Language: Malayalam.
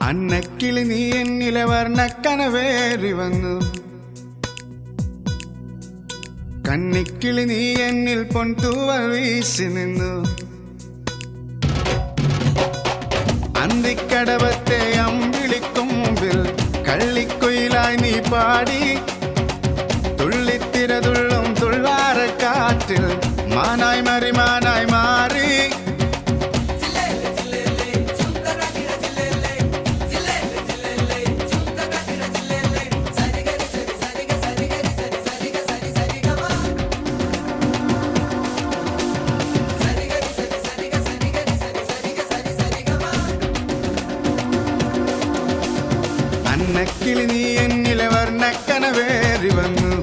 അന്നക്കിളി നീ എന്നിലെ വർണ്ണക്കനവേറി വന്നു. കന്നിക്കിളി നീ എന്നിൽ പൊൻതൂവൽ വീശി നിന്നു. അന്തിക്കടവത്തെ അമ്പിളിക്കും മുമ്പിൽ കള്ളിക്കുയിലായി നീ പാടി. തുള്ളിത്തിരതുള്ളും തുള്ളാരക്കാറ്റിൽ മാനായി മറിമാനായി മാറി. അന്നക്കിളി നീ എന്നിലെ വർണ്ണക്കനവേറി വന്നു.